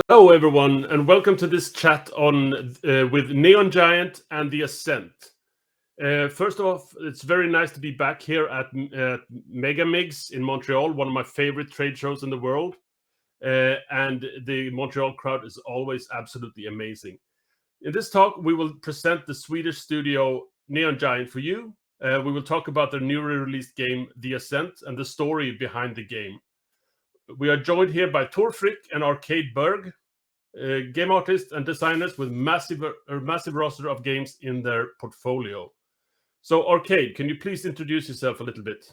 Hello, everyone, and welcome to this chat on with Neon Giant and the Ascent. First off, it's very nice to be back here at MEGAMIGS in Montreal, one of my favorite trade shows in the world. And the Montreal crowd is always absolutely amazing. In this talk, we will present the Swedish studio Neon Giant for you. We will talk about their newly released game, The Ascent, and the story behind the game. We are joined here by Tor Frick and Arcade Berg, game artists and designers with massive roster of games in their portfolio. So, Arcade, can you please introduce yourself a little bit?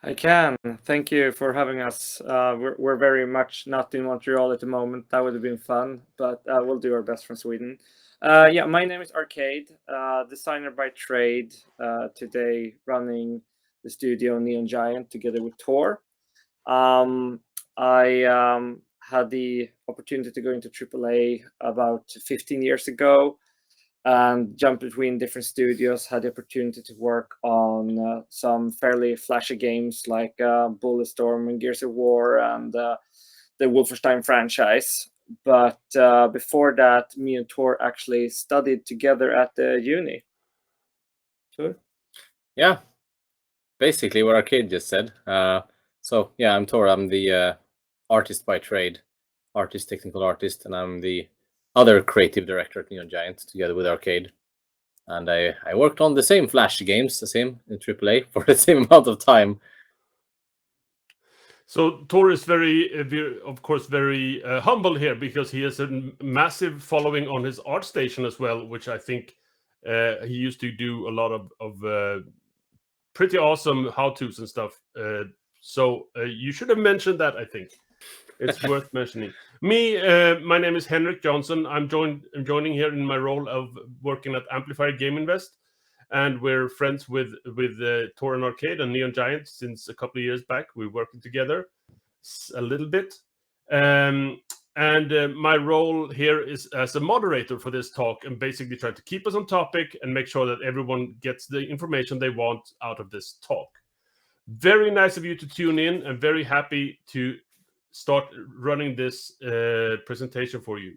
I can. Thank you for having us. We're very much not in Montreal at the moment. That would have been fun, but we'll do our best from Sweden. Yeah, my name is Arcade, designer by trade. Today, running the studio Neon Giant together with Tor. I had the opportunity to go into AAA about 15 years ago and jumped between different studios, had the opportunity to work on some fairly flashy games like Bulletstorm and Gears of War and the Wolfenstein franchise. But before that, me and Tor actually studied together at the uni. Tor? Yeah, basically what Arcade just said. So yeah, I'm Tor. I'm the artist by trade, technical artist, and I'm the other creative director at Neon Giant together with Arcade. And I worked on the same flashy games, the same in AAA for the same amount of time. So Tor is of course, very humble here because he has a massive following on his art station as well, which I think he used to do a lot of pretty awesome how-tos and stuff. So you should have mentioned that, I think. It's worth mentioning. Me, my name is Henrik Johnson. I'm joining here in my role of working at Amplifier Game Invest, and we're friends with Tor and Arcade and Neon Giant since a couple of years back. We're working together a little bit, and my role here is as a moderator for this talk and basically try to keep us on topic and make sure that everyone gets the information they want out of this talk. Very nice of you to tune in, and very happy to start running this presentation for you.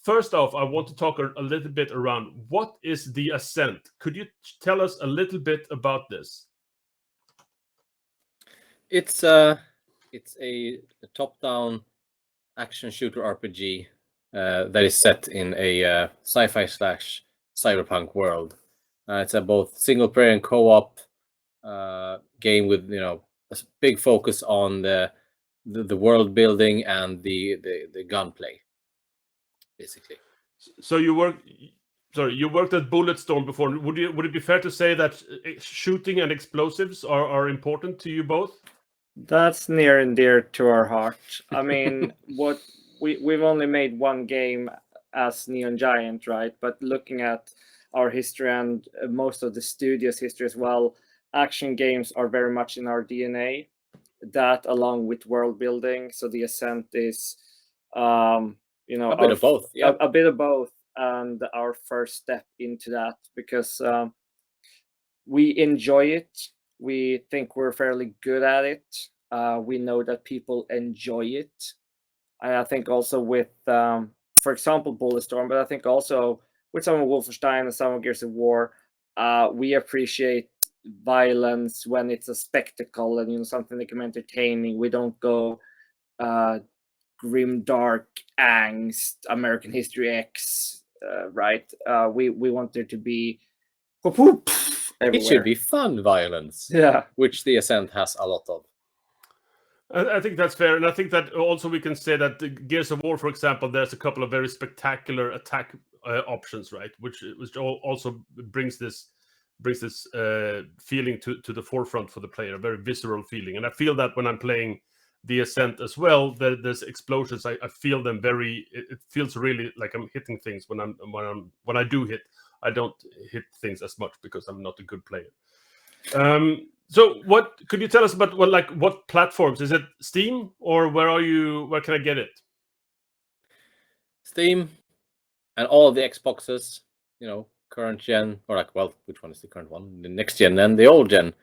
First off, I want to talk a little bit around what is the Ascent. Could you tell us a little bit about this? It's a top-down action shooter RPG that is set in a sci-fi / cyberpunk world. It's a both single player and co-op game with a big focus on the world building and the gunplay, basically. So you worked at Bulletstorm before. Would it be fair to say that shooting and explosives are important to you both? That's near and dear to our heart. I mean, what we've only made one game as Neon Giant, right? But looking at our history and most of the studio's history as well, action games are very much in our DNA. That along with world building. So the Ascent is, a bit of both. Yeah, a bit of both, and our first step into that because we enjoy it. We think we're fairly good at it. We know that people enjoy it. And I think also with, for example, Bulletstorm, but I think also with some of Wolfenstein and some of Gears of War, we appreciate violence when it's a spectacle and something that can be entertaining. We don't go grim, dark, angst, American History X, right? We want there to be whoop, whoop, everywhere. It should be fun violence, yeah, which the Ascent has a lot of. I think that's fair, and I think that also we can say that the Gears of War, for example, there's a couple of very spectacular attack options, right? Which also brings this feeling to the forefront for the player, a very visceral feeling. And I feel that when I'm playing the Ascent as well, there's explosions. I feel them it feels really like I'm hitting things when I do hit. I don't hit things as much because I'm not a good player. So what could you tell us about what platforms? Is it Steam or where can I get it? Steam and all the Xboxes, current gen, or which one is the current one? The next gen and the old gen,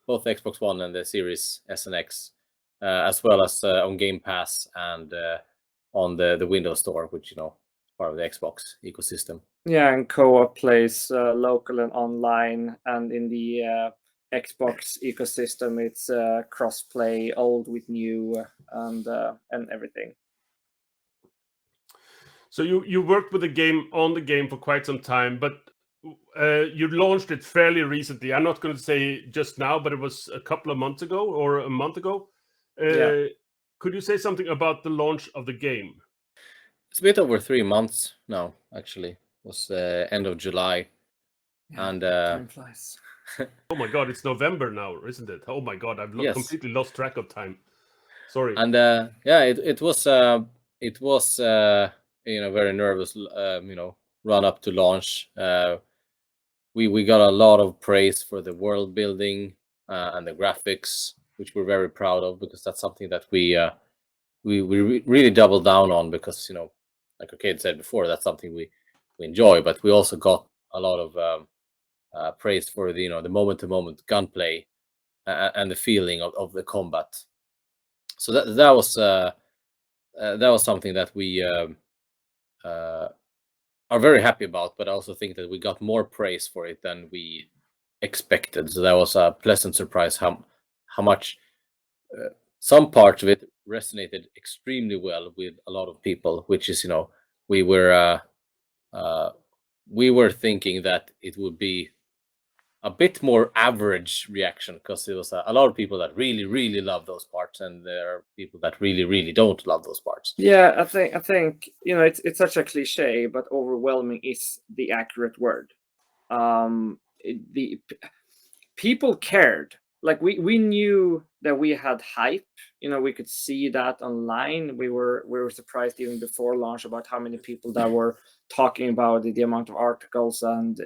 both the Xbox One and the Series S and X, as well as on Game Pass and on the Windows Store, which part of the Xbox ecosystem. Yeah, and co-op plays local and online, and in the Xbox ecosystem, it's crossplay, old with new, and everything. So you worked with the game for quite some time, but you launched it fairly recently. I'm not going to say just now, but it was a couple of months ago or a month ago. Yeah. Could you say something about the launch of the game? It's a bit over 3 months now, actually. It was end of July. Yeah, And time flies. Oh my God, it's November now, isn't it? Oh my God, I've Yes. completely lost track of time. Sorry. And yeah, it was very nervous run up to launch. We got a lot of praise for the world building and the graphics, which we're very proud of, because that's something that we really doubled down on, because like Arcade said before, that's something we enjoy. But we also got a lot of praise for the the moment-to-moment gunplay and the feeling of the combat. So that was something that we are very happy about, but I also think that we got more praise for it than we expected. So that was a pleasant surprise how much some parts of it resonated extremely well with a lot of people, which is we were thinking that it would be a bit more average reaction, because there was a lot of people that really love those parts, and there are people that really don't love those parts. Yeah, I think it's such a cliche, but overwhelming is the accurate word. The people cared. Like we knew that we had hype. We could see that online. We were surprised even before launch about how many people that were talking about the amount of articles, and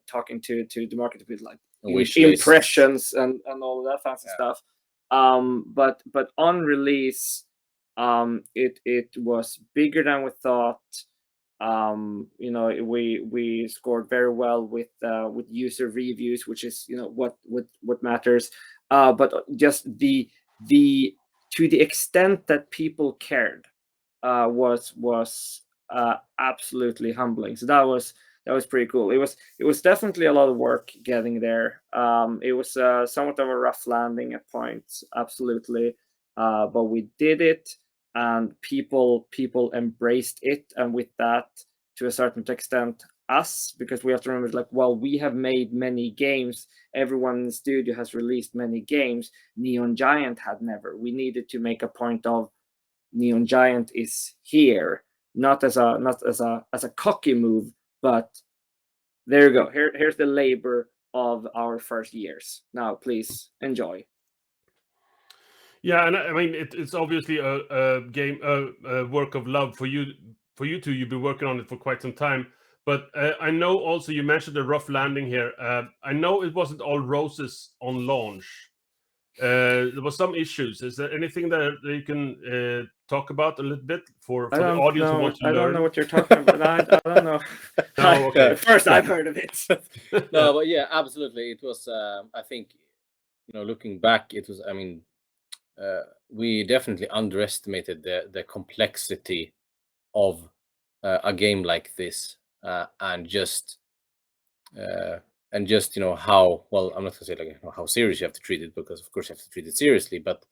talking to the market with like impressions and all of that fancy stuff. But on release, it was bigger than we thought. We scored very well with user reviews, which is what matters. But just the to the extent that people cared was absolutely humbling. So that was pretty cool. It was definitely a lot of work getting there. It was somewhat of a rough landing at points, absolutely, but we did it. And people embraced it, and with that, to a certain extent, us, because we have to remember, we have made many games. Everyone in the studio has released many games. Neon Giant had never. We needed to make a point of Neon Giant is here, not as a cocky move, but there you go. Here's the labor of our first years. Now, please enjoy. Yeah, and I mean it's obviously a game, a work of love for you two. You've been working on it for quite some time, but I know also you mentioned the rough landing here. I know it wasn't all roses on launch. There was some issues. Is there anything that you can talk about a little bit for the audience who wants to learn? I don't know what you're talking about. I don't know. No, okay. First, I've heard of it. No, but yeah, absolutely. It was. I think, looking back, it was. I mean, we definitely underestimated the complexity of a game like this, and just how well. I'm not gonna say how serious you have to treat it, because of course you have to treat it seriously, but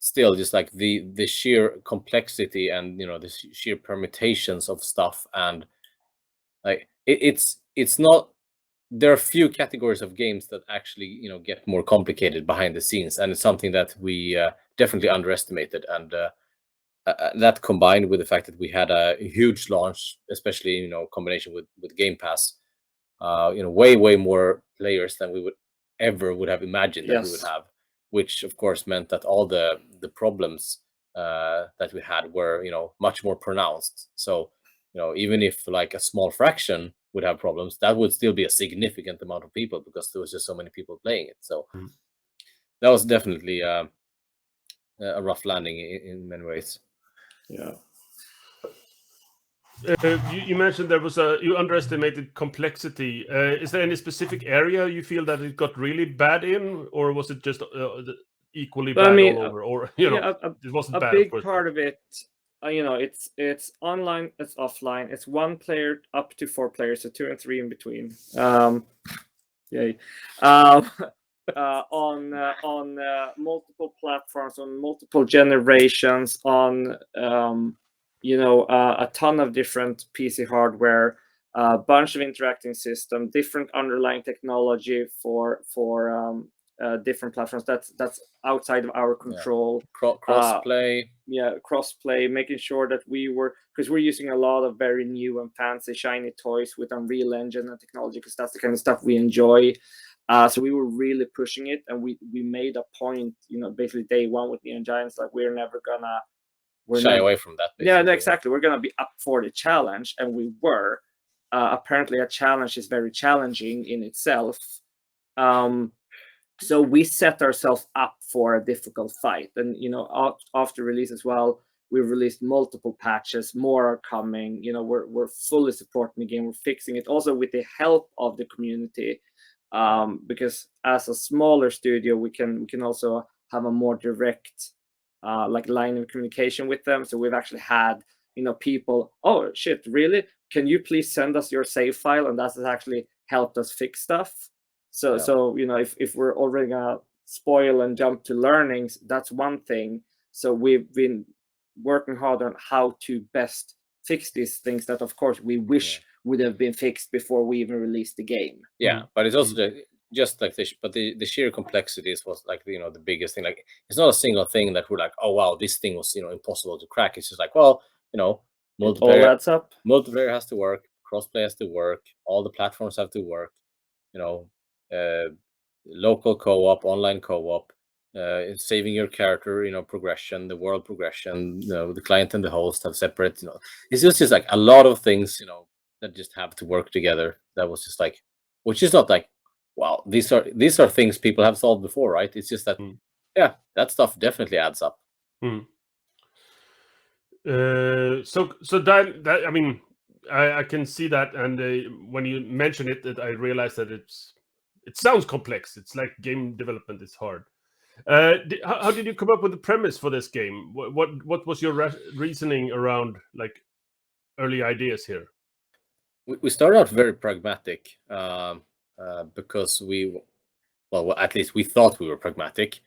still, just like the sheer complexity and the sheer permutations of stuff, and like it's not. There are few categories of games that actually get more complicated behind the scenes, and it's something that we definitely underestimated. And that, combined with the fact that we had a huge launch, especially combination with Game Pass, way more players than we would have imagined that we would have, which of course meant that all the problems that we had were much more pronounced. So even if like a small fraction would have problems, that would still be a significant amount of people, because there was just so many people playing it. So that was definitely a rough landing in many ways. Yeah. You mentioned you underestimated complexity. Is there any specific area you feel that it got really bad in, or was it just equally bad all over? Or it wasn't bad. A big part of it it's online, it's offline, it's 1 player up to 4 players, so 2 and 3 in between. Yay. On multiple platforms, on multiple generations, on a ton of different PC hardware, a bunch of interacting system, different underlying technology for different platforms. That's outside of our control. Crossplay. Crossplay, making sure that because we're using a lot of very new and fancy shiny toys with Unreal Engine and technology, because that's the kind of stuff we enjoy. So we were really pushing it, and we made a point, basically day one with Neon Giants, like we're never gonna shy away from that. Yeah, no, exactly. We're gonna be up for the challenge, and we were. Apparently, a challenge is very challenging in itself. So we set ourselves up for a difficult fight, and after release as well, we've released multiple patches. More are coming. We're fully supporting the game. We're fixing it also with the help of the community. Because as a smaller studio, we can also have a more direct line of communication with them. So we've actually had people, oh shit, really? Can you please send us your save file? And that has actually helped us fix stuff. So if we're already gonna spoil and jump to learnings, that's one thing. So we've been working hard on how to best fix these things that, of course, we wish would have been fixed before we even released the game. Yeah, but it's also just like this. But the sheer complexities was like the biggest thing. Like, it's not a single thing that we're like, oh wow, this thing was impossible to crack. It's just like, well, multiplayer, all adds up. Multiplayer has to work. Crossplay has to work. All the platforms have to work. Local co-op, online co-op, saving your character, progression, the world progression, the client and the host have separate, it's just like a lot of things, that just have to work together. That was just like, which is not like, wow, these are things people have solved before, right? It's just that, that stuff definitely adds up. So that I mean, I can see that, and when you mention it, that I realized that it sounds complex. It's like game development is hard. How did you come up with the premise for this game? What was your reasoning around like early ideas here? We started out very pragmatic, because at least we thought we were pragmatic,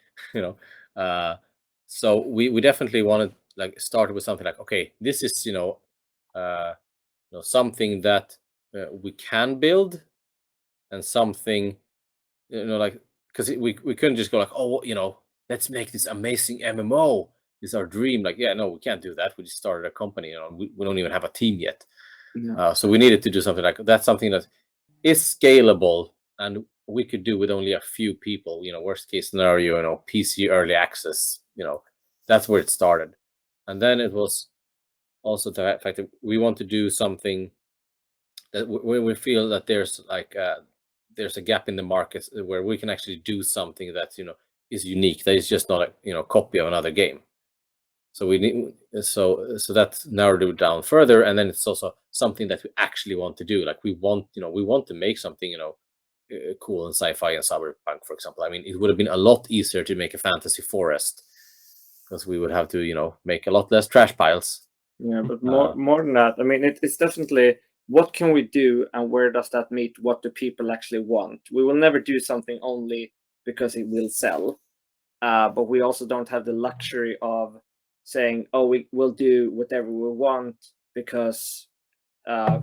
so we definitely wanted started with something like, okay, this is something that we can build, and something because we couldn't just go like, oh, let's make this amazing MMO. This is our dream. Like, yeah, no, we can't do that. We just started a company. We don't even have a team yet. So we needed to do something like that's something that is scalable, and we could do with only a few people. Worst case scenario, PC early access. That's where it started, and then it was also the fact that we want to do something that when we feel that there's there's a gap in the market where we can actually do something that is unique, that is just not a copy of another game. So we need so that narrowed it down further, and then it's also something that we actually want to do. Like, we want to make something cool in sci-fi and cyberpunk, for example. I mean, it would have been a lot easier to make a fantasy forest, because we would have to make a lot less trash piles. Yeah, but more than that, I mean, it's definitely, what can we do, and where does that meet what do people actually want? We will never do something only because it will sell, but we also don't have the luxury of saying, oh, we will do whatever we want because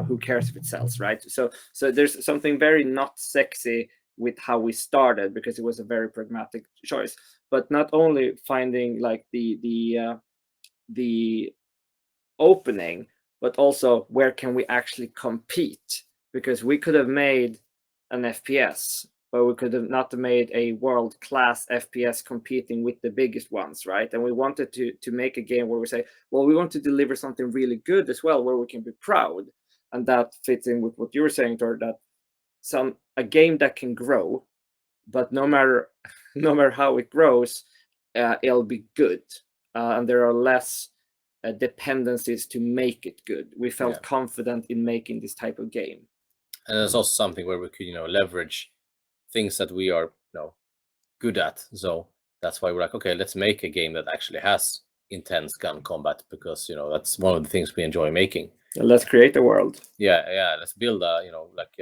who cares if it sells, right? So there's something very not sexy with how we started, because it was a very pragmatic choice. But not only finding like the opening, but also where can we actually compete, because we could have made an FPS, but we could have not made a world-class FPS competing with the biggest ones, right? And we wanted to make a game where we say, well, we want to deliver something really good as well, where we can be proud. And that fits in with what you were saying, Tor, that a game that can grow, but no matter how it grows, it'll be good, and there are less dependencies to make it good. We felt confident in making this type of game, and there's also something where we could leverage things that we are good at. So that's why we're like, okay, let's make a game that actually has intense gun combat, because that's one of the things we enjoy making. Let's create a world. Yeah, let's build a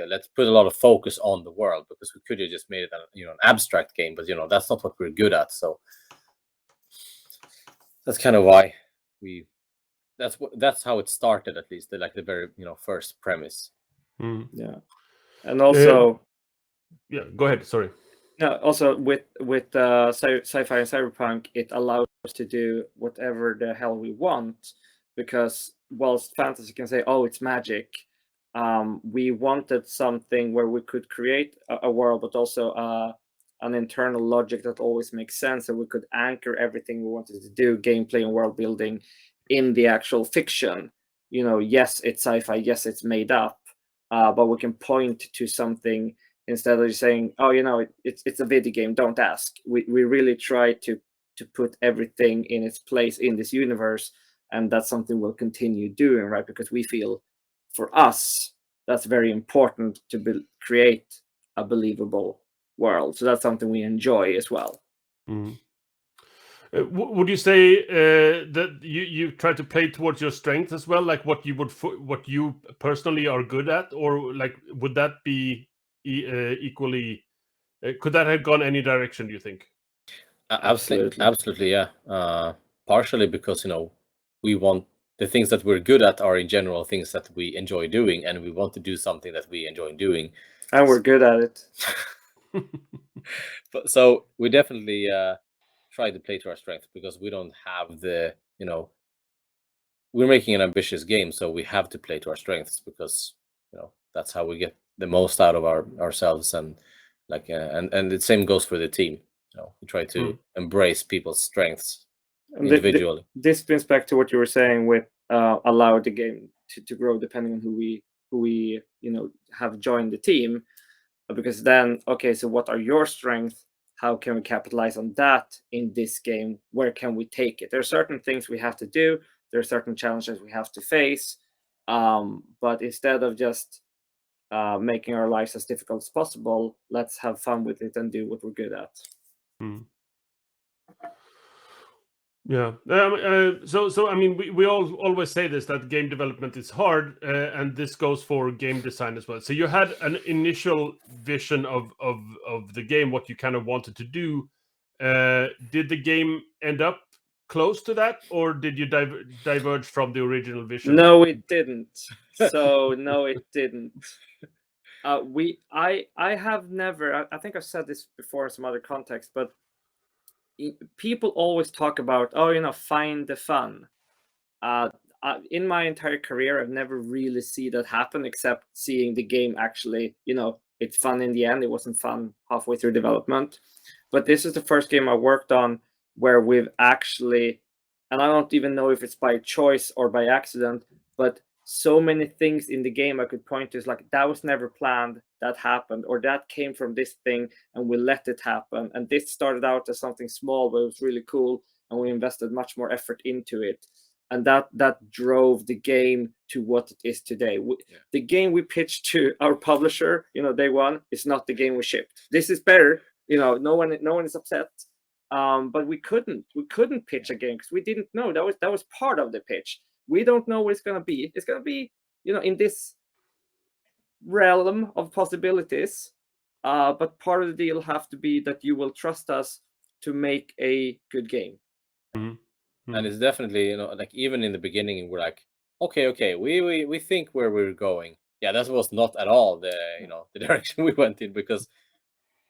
let's put a lot of focus on the world, because we could have just made it an abstract game, but that's not what we're good at. So that's kind of why that's how it started, at least the very first premise. Yeah, and also yeah, go ahead, sorry. No, also with sci-fi and cyberpunk, it allows us to do whatever the hell we want, because whilst fantasy can say, oh, it's magic, we wanted something where we could create a world, but also an internal logic that always makes sense, and we could anchor everything we wanted to do, gameplay and world building, in the actual fiction. Yes, it's sci-fi, yes, it's made up, but we can point to something instead of just saying, oh, it's a video game, don't ask. We really try to put everything in its place in this universe, and that's something we'll continue doing, right? Because we feel, for us, that's very important to create a believable world. So that's something we enjoy as well. Would you say that you try to play towards your strength as well, like what you personally are good at, or like would that be equally? Could that have gone any direction, do you think? Absolutely, yeah. Partially because we want the things that we're good at are in general things that we enjoy doing, and we want to do something that we enjoy doing, and we're good at it. So we definitely try to play to our strength, because we don't have we're making an ambitious game, so we have to play to our strengths, because that's how we get the most out of ourselves, and and the same goes for the team. We try to embrace people's strengths individually. This brings back to what you were saying with allow the game to grow depending on who we have joined the team, because then, okay, so what are your strengths? How can we capitalize on that in this game? Where can we take it? There are certain things we have to do. There are certain challenges we have to face. But instead of just making our lives as difficult as possible, let's have fun with it and do what we're good at. Yeah. So I mean, we all always say this, that game development is hard, and this goes for game design as well. So you had an initial vision of the game, what you kind of wanted to do. Did the game end up close to that, or did you diverge from the original vision? No, it didn't. So no, it didn't. I have never. I think I've said this before in some other context, but people always talk about, find the fun. In my entire career, I've never really seen that happen, except seeing the game actually, it's fun in the end. It wasn't fun halfway through development. But this is the first game I worked on where we've actually, and I don't even know if it's by choice or by accident, but so many things in the game I could point to is like, that was never planned, that happened, or that came from this thing and we let it happen. And this started out as something small, but it was really cool, and we invested much more effort into it. And that drove the game to what it is today. The game we pitched to our publisher, day one, is not the game we shipped. This is better. No one is upset. But we couldn't pitch a game because we didn't know. That was part of the pitch. We don't know what it's gonna be. It's gonna be, in this realm of possibilities. But part of the deal have to be that you will trust us to make a good game. And it's definitely, like even in the beginning, we're like, okay, we think where we're going. Yeah, that was not at all the the direction we went in, because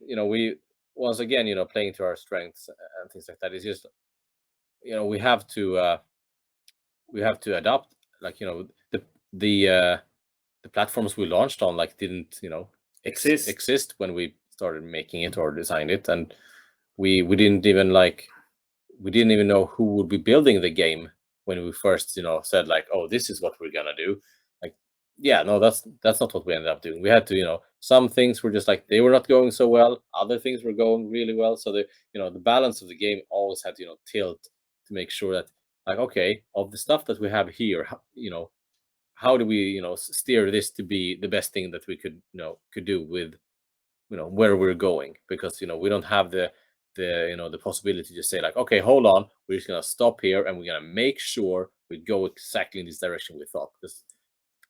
we, once again, playing to our strengths and things like that, is just we have to adapt. Like the platforms we launched on didn't exist when we started making it or designed it, and we didn't even know who would be building the game when we first said oh, this is what we're gonna do. That's not what we ended up doing. We had to some things were just they were not going so well, other things were going really well, so the balance of the game always had to tilt to make sure that okay, of the stuff that we have here, how do we steer this to be the best thing that we could do with where we're going, because we don't have the the possibility to say like, okay, hold on, we're just gonna stop here and we're gonna make sure we go exactly in this direction we thought, because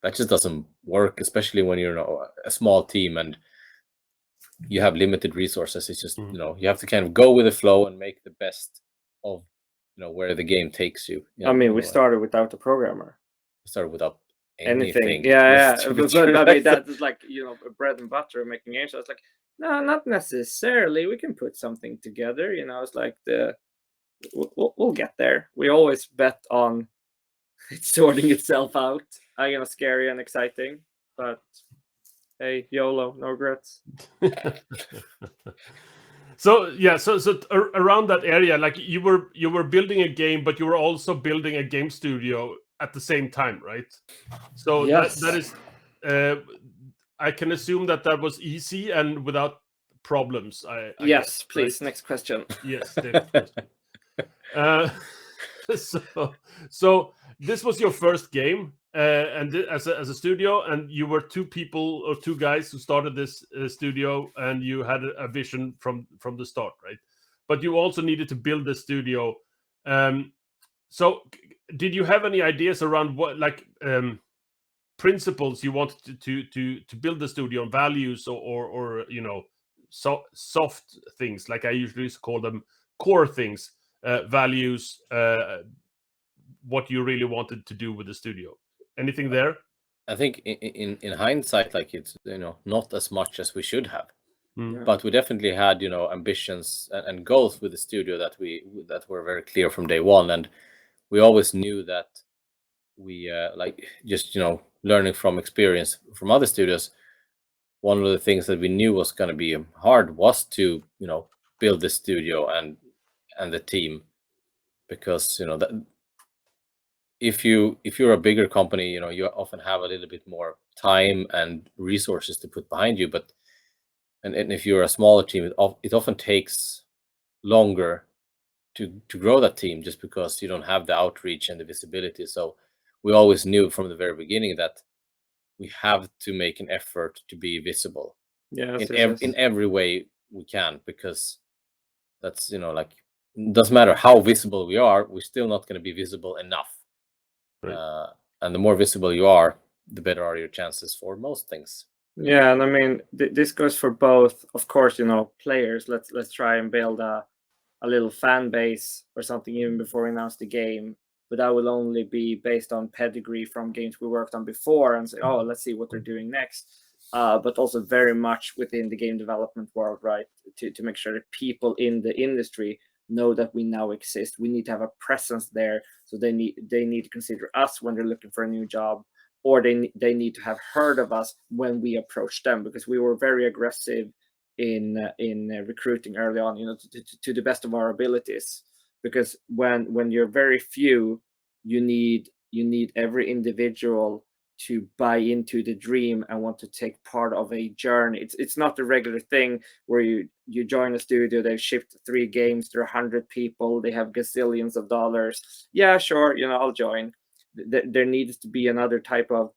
that just doesn't work, especially when you're a small team and you have limited resources. It's just you have to kind of go with the flow and make the best of where the game takes you. I mean, we started without a programmer. We started without anything. anything. Yeah. But I mean, that's like bread and butter making games. So it's like, no, not necessarily. We can put something together. It's like we'll get there. We always bet on it sorting itself out. Scary and exciting, but hey, YOLO, no regrets. So around that area, like you were building a game, but you were also building a game studio at the same time, right? So yes. that is, I can assume that was easy and without problems. I yes, guess, please. Right? Next question. Yes. Next question. So this was your first game, and as a studio, and you were two people or two guys who started this studio, and you had a vision from the start, right? But you also needed to build the studio. So did you have any ideas around what principles you wanted to build the studio, values or soft things, like I usually call them core things, values, what you really wanted to do with the studio? Anything there? I think in hindsight, like, it's not as much as we should have. Yeah. But we definitely had ambitions and goals with the studio that were very clear from day one, and we always knew that we just learning from experience from other studios, one of the things that we knew was going to be hard was to build the studio and the team, because that if you're a bigger company, you often have a little bit more time and resources to put behind you, but and if you're a smaller team, it often takes longer to grow that team, just because you don't have the outreach and the visibility. So we always knew from the very beginning that we have to make an effort to be visible in every way we can, because that's like, it doesn't matter how visible we are, we're still not going to be visible enough. Right. And the more visible you are, the better are your chances for most things. Yeah, and I mean, this goes for both, of course, players. Let's try and build a little fan base or something even before we announce the game, but that will only be based on pedigree from games we worked on before, and say, oh, let's see what they're doing next. But also very much within the game development world, right? To make sure that people in the industry know that we now exist. We need to have a presence there, so they need to consider us when they're looking for a new job, or they need to have heard of us when we approach them, because we were very aggressive in recruiting early on, to the best of our abilities. Because when you're very few, you need every individual to buy into the dream and want to take part of a journey. It's not the regular thing where you join a studio, they've shipped 3 games to 100 people, they have gazillions of dollars. Yeah, sure, I'll join. There needs to be another type of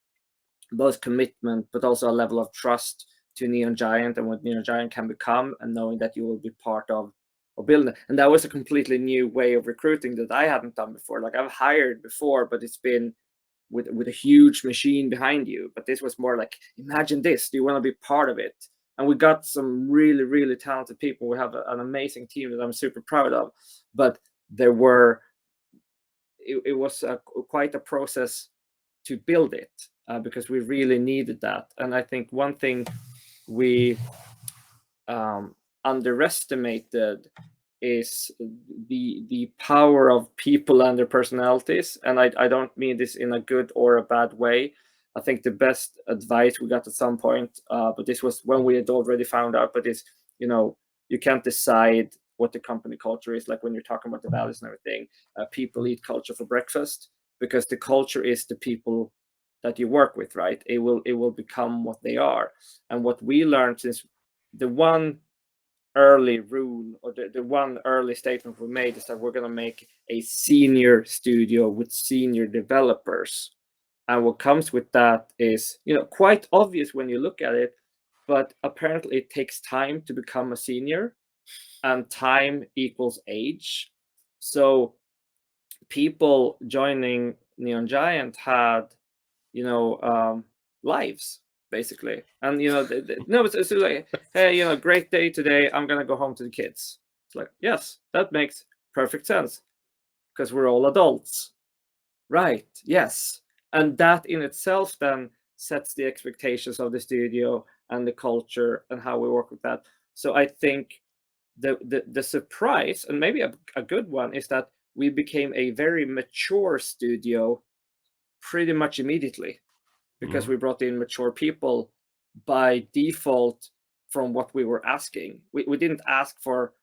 both commitment, but also a level of trust to Neon Giant and what Neon Giant can become, and knowing that you will be part of building it. And that was a completely new way of recruiting that I hadn't done before. Like, I've hired before, but it's been with a huge machine behind you. But this was more like, imagine this, do you want to be part of it? And we got some really, really talented people. We have an amazing team that I'm super proud of. But it was quite a process to build it, because we really needed that. And I think one thing we underestimated is the power of people and their personalities. And I don't mean this in a good or a bad way. I think the best advice we got at some point, but this was when we had already found out, but is, you can't decide what the company culture is, like when you're talking about the values and everything. People eat culture for breakfast, because the culture is the people that you work with, right? It will become what they are. And what we learned since the one early rule, or the one early statement we made, is that we're going to make a senior studio with senior developers. And what comes with that is, quite obvious when you look at it, but apparently it takes time to become a senior. and time equals age. So people joining Neon Giant had, lives basically, and no, it's like, hey, great day today. I'm gonna go home to the kids. It's like, yes, that makes perfect sense because we're all adults, right? Yes, and that in itself then sets the expectations of the studio and the culture and how we work with that. So I think the surprise, and maybe a good one, is that we became a very mature studio pretty much immediately because we brought in mature people by default from what we were asking. We didn't ask for,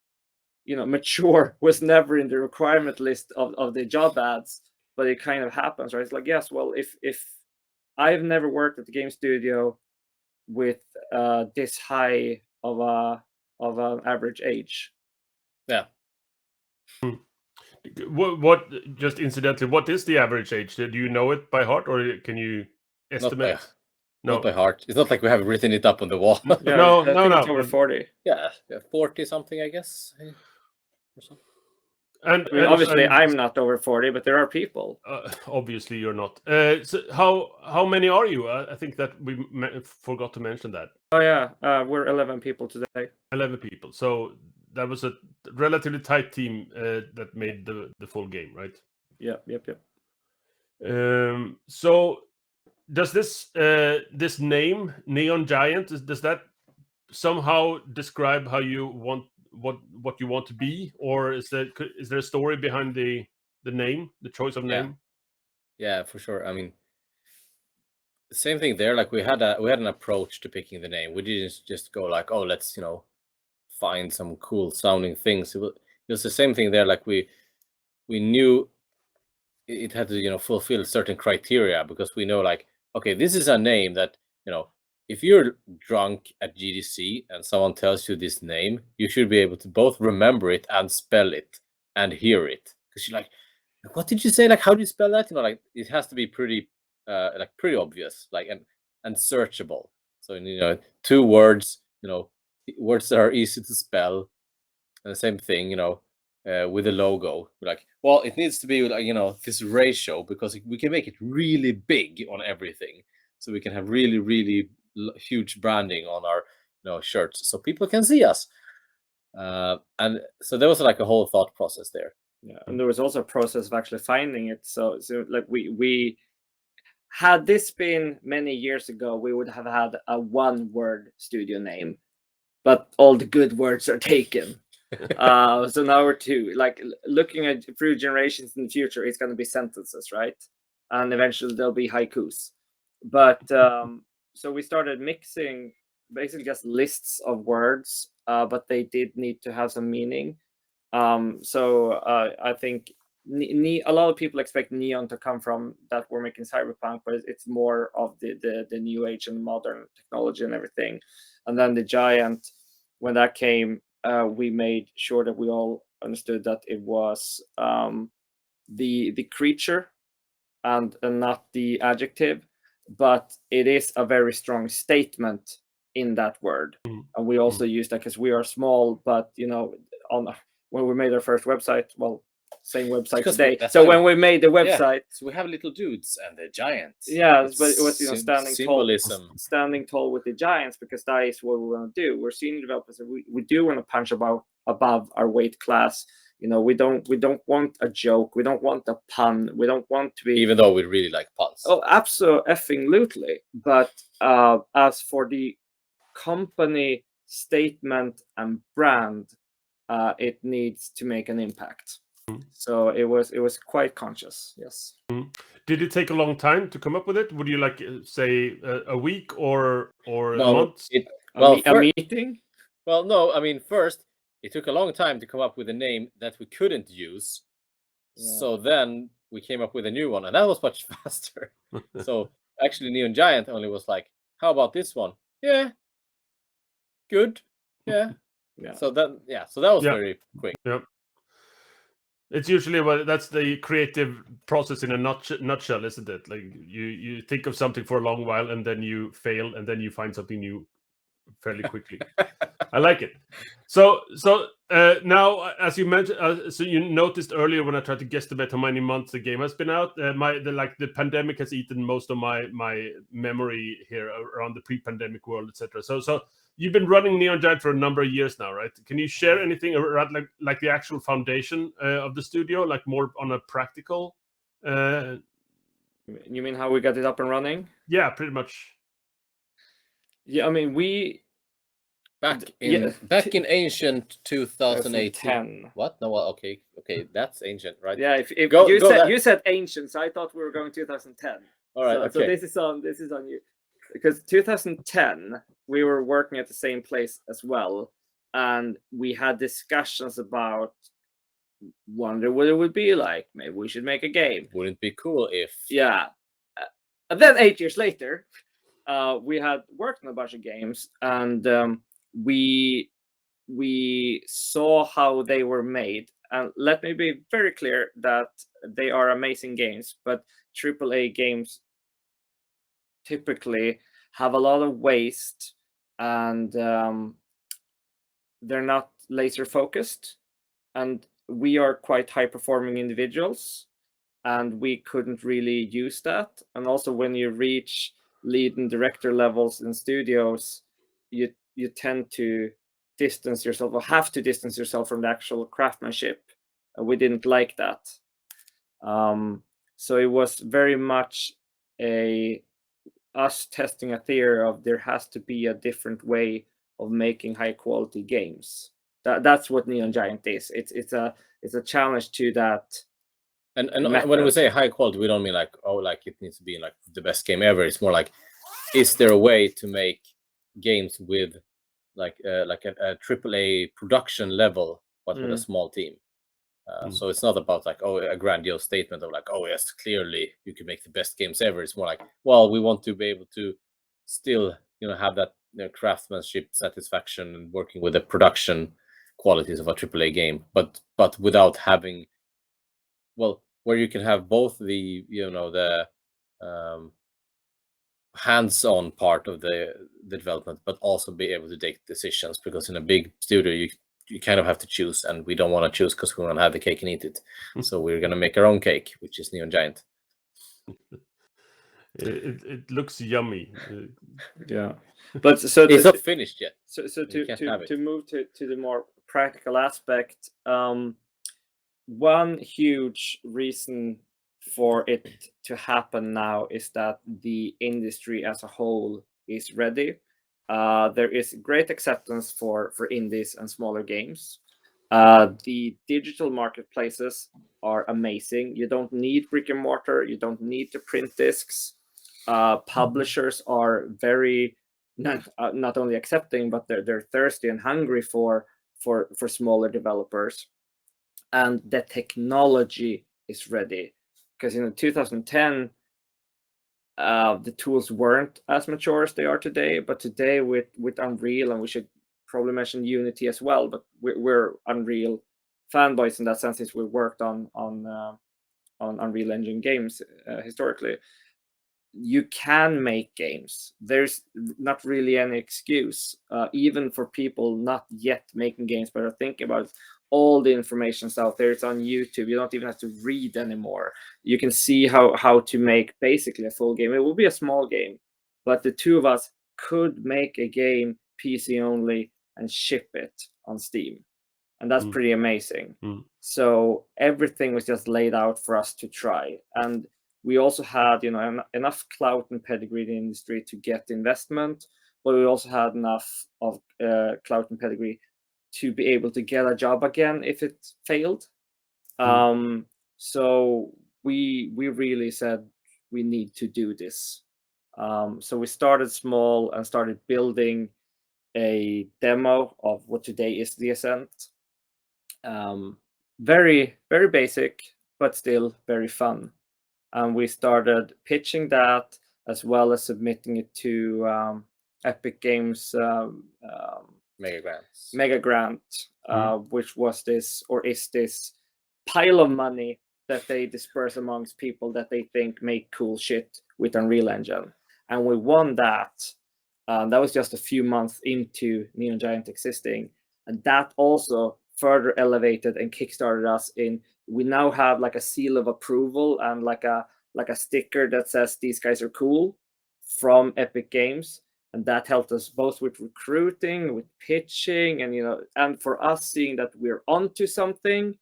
mature was never in the requirement list of the job ads, but it kind of happens, right? It's like, yes, well, if I've never worked at the game studio with this high of an average age. Yeah. What just incidentally, what is the average age? Do you know it by heart, or can you estimate? Not by heart. It's not like we have written it up on the wall. Yeah, No, I think no, it's over 40. Yeah, 40 something, I guess. Or something. And I mean, obviously, I'm not over 40, but there are people. Obviously, you're not. So how many are you? I think that we forgot to mention that. Oh yeah, we're 11 people today. 11 people. So that was a relatively tight team that made the full game, right? Yep. So does this name Neon Giant, does that somehow describe how you want what you want to be, or is there a story behind the name, the choice of name? Yeah, for sure. I mean, same thing there. Like we had an approach to picking the name. We didn't just go like, oh, let's find some cool sounding things. It was the same thing there. Like we knew it had to fulfill certain criteria, because we know, like, okay, this is a name that if you're drunk at GDC and someone tells you this name, you should be able to both remember it and spell it and hear it, because you're like, what did you say? Like, how do you spell that? Like, it has to be pretty pretty obvious, like, and searchable. So 2 words, words that are easy to spell, and the same thing, with the logo. Like, well, it needs to be like this ratio, because we can make it really big on everything, so we can have really, really huge branding on our shirts, so people can see us. And so there was like a whole thought process there. Yeah, and there was also a process of actually finding it. So like we had this been many years ago, we would have had a 1-word studio name, but all the good words are taken. So now we're 2. Like, looking at through generations in the future, it's going to be sentences, right? And eventually there'll be haikus. But so we started mixing basically just lists of words, but they did need to have some meaning. So I think a lot of people expect neon to come from that we're making cyberpunk, but it's more of the new age and modern technology and everything. And then the giant, when that came, we made sure that we all understood that it was the creature and not the adjective, but it is a very strong statement in that word. And we also use that because we are small, but when we made our first website, well, same website today. So when we made the website, so we have little dudes and the giants. Yeah, but it was standing tall with the giants, because that is what we want to do. We're senior developers, and we do want to punch above our weight class. We don't want a joke. We don't want a pun. We don't want to be, even though we really like puns. Oh, absolutely. But as for the company statement and brand, it needs to make an impact. So it was quite conscious. Yes. Did it take a long time to come up with it? Would you like say a week or a month? A meeting? Well, no. I mean, first it took a long time to come up with a name that we couldn't use. Yeah. So then we came up with a new one, and that was much faster. So actually, Neon Giant only was like, "How about this one? Yeah, good. Yeah." So that was very quick. Yeah. It's usually that's the creative process in a nutshell, isn't it? Like you think of something for a long while, and then you fail, and then you find something new fairly quickly. I like it. So now, as you mentioned, so you noticed earlier when I tried to guesstimate how many months the game has been out. The pandemic has eaten most of my memory here around the pre-pandemic world, etc. So you've been running Neon Giant for a number of years now, right? Can you share anything around like the actual foundation of the studio, like more on a practical? You mean how we got it up and running? Yeah, pretty much. Yeah, I mean Back in ancient 2018. 2010. What? No, well, okay, that's ancient, right? Yeah, if you said ancient, so I thought we were going 2010. All right, So this is on you, because 2010 we were working at the same place as well, and we had discussions about wonder what it would be like. Maybe we should make a game. Wouldn't it be cool if? Yeah, and then 8 years later, we had worked on a bunch of games, and we saw how they were made. And let me be very clear that they are amazing games, but AAA games typically have a lot of waste, and they're not laser focused. And we are quite high performing individuals, and we couldn't really use that. And also, when you reach lead and director levels in studios, you tend to distance yourself, or have to distance yourself from the actual craftsmanship. We didn't like that. So it was very much us testing a theory of there has to be a different way of making high quality games. That's what Neon Giant is. It's a challenge to that. And when we say high quality, we don't mean like, oh, like it needs to be like the best game ever. It's more like, is there a way to make games with like a AAA production level, but with a small team? So it's not about like, oh, a grandiose statement of like, oh yes, clearly you can make the best games ever. It's more like, well, we want to be able to still, have that craftsmanship satisfaction and working with the production qualities of a AAA game, but without having, well, where you can have both the the hands-on part of the development, but also be able to take decisions, because in a big studio you kind of have to choose, and we don't want to choose because we want to have the cake and eat it. So we're going to make our own cake, which is Neon Giant. It looks yummy. Yeah, but so it's not finished yet. So to move to the more practical aspect, one huge reason for it to happen now is that the industry as a whole is ready. There is great acceptance for indies and smaller games. The digital marketplaces are amazing. You don't need brick and mortar. You don't need to print discs. Publishers are very not only accepting, but they're thirsty and hungry for smaller developers. And the technology is ready, because in 2010 the tools weren't as mature as they are today. But today with Unreal, and we should probably mention Unity as well, but we're Unreal fanboys in that sense, since we worked on Unreal Engine games historically. You can make games. There's not really any excuse, even for people not yet making games but are thinking about it. All the information's out there. It's on YouTube. You don't even have to read anymore. You can see how to make basically a full game. It will be a small game, but the two of us could make a game PC only and ship it on Steam, and that's pretty amazing. So everything was just laid out for us to try, and we also had enough clout and pedigree in the industry to get investment, but we also had enough of clout and pedigree to be able to get a job again if it failed. So we really said we need to do this. So we started small and started building a demo of what today is the Ascent. Very, very basic, but still very fun. And we started pitching that, as well as submitting it to Epic Games Mega Grant, which was this, or is this, pile of money that they disperse amongst people that they think make cool shit with Unreal Engine. And we won that. That was just a few months into Neon Giant existing, and that also further elevated and kickstarted us in. We now have like a seal of approval and like a sticker that says these guys are cool from Epic Games, and that helped us both with recruiting, with pitching, and and for us seeing that we're onto something,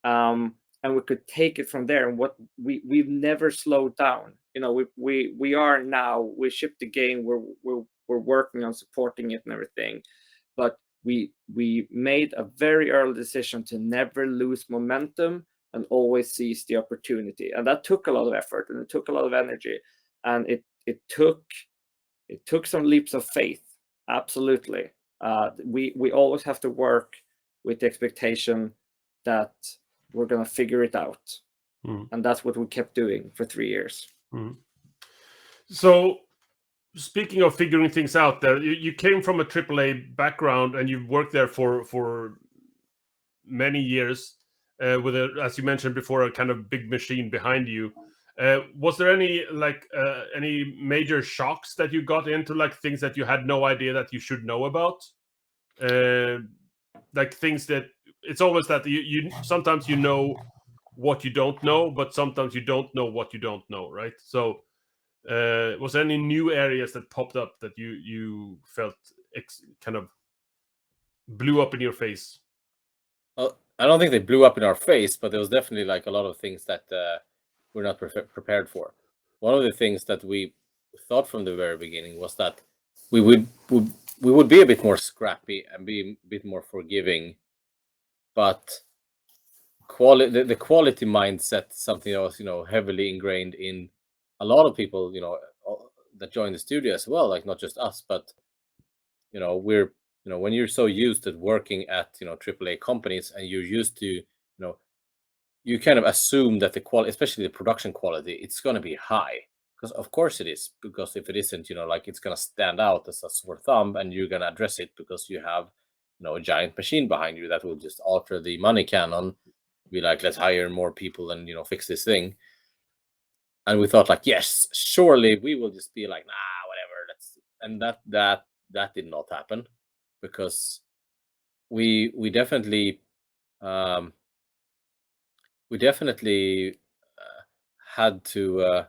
and we could take it from there. And what we've never slowed down. We are now, we shipped the game, we're working on supporting it and everything, but we made a very early decision to never lose momentum and always seize the opportunity. And that took a lot of effort, and it took a lot of energy, and it took some leaps of faith. Absolutely. We always have to work with the expectation that we're going to figure it out. And that's what we kept doing for 3 years. So speaking of figuring things out, there you came from a AAA background, and you've worked there for many years with as you mentioned before, a kind of big machine behind you. Was there any any major shocks that you got into, like things that you had no idea that you should know about? Like things that it's always that you sometimes you know what you don't know, but sometimes you don't know what you don't know, right? So was there any new areas that popped up that you felt kind of blew up in your face? Well, I don't think they blew up in our face, but there was definitely like a lot of things that we're not prepared for. One of the things that we thought from the very beginning was that we would be a bit more scrappy and be a bit more forgiving, but the quality mindset, something that was heavily ingrained in a lot of people that joined the studio as well, like not just us, but we're when you're so used to working at AAA companies, and you're used to you kind of assume that the quality, especially the production quality, it's going to be high, because of course it is, because if it isn't, like it's going to stand out as a sore thumb, and you're going to address it because you have a giant machine behind you that will just alter the money cannon, be like, let's hire more people and fix this thing. And we thought like, yes, surely we will just be like, nah, whatever, and that did not happen, because we definitely had to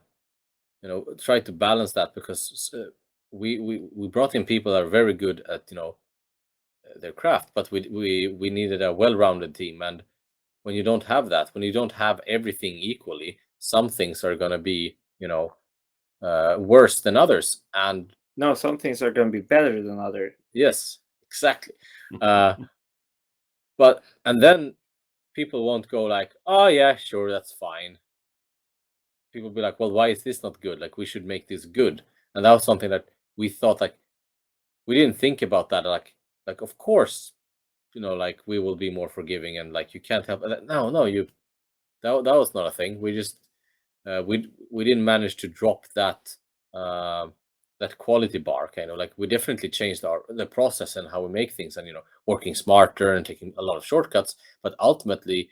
try to balance that, because we brought in people that are very good at their craft, but we needed a well-rounded team. And when you don't have that, when you don't have everything equally, some things are going to be worse than others, and no, some things are going to be better than others. Yes, exactly. But and then people won't go like, oh yeah, sure, that's fine. People be like, well, why is this not good? Like, we should make this good. And that was something that we thought, like, we didn't think about that. Like of course, like we will be more forgiving, and like you can't help that. No, that was not a thing. We just we didn't manage to drop that that quality bar, kind of like we definitely changed the process and how we make things, and working smarter and taking a lot of shortcuts, but ultimately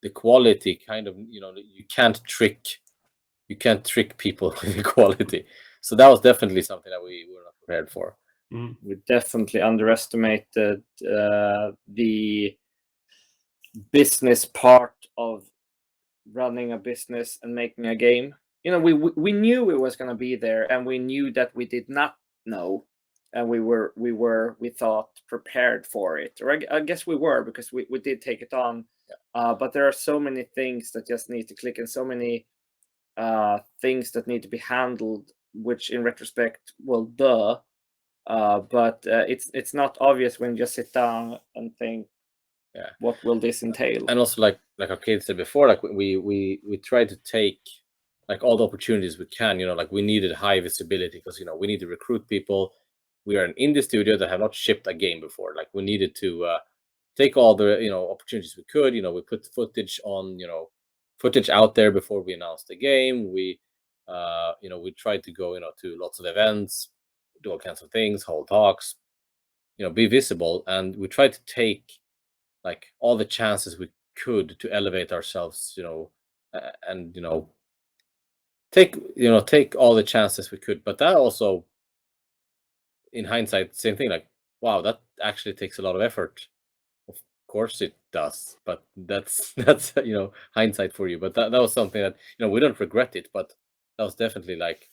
the quality kind of you can't trick people with the quality. So that was definitely something that we were not prepared for. We definitely underestimated the business part of running a business and making a game. We knew it was going to be there, and we knew that we did not know, and we thought prepared for it, or I guess we were, because we did take it on. Yeah. But there are so many things that just need to click, and so many things that need to be handled, which in retrospect, well, duh. But it's not obvious when you just sit down and think, yeah, what will this entail? And also, like Arcade said before, like we tried to take like all the opportunities we can. Like we needed high visibility, because we need to recruit people. We are an indie studio that have not shipped a game before. Like we needed to take all the opportunities we could. We put footage on footage out there before we announced the game. We we tried to go to lots of events, do all kinds of things, hold talks, be visible, and we tried to take like all the chances we could to elevate ourselves, and take all the chances we could. But that also in hindsight, same thing. Like, wow, that actually takes a lot of effort. Of course it does, but that's hindsight for you. But that was something that we don't regret it, but that was definitely like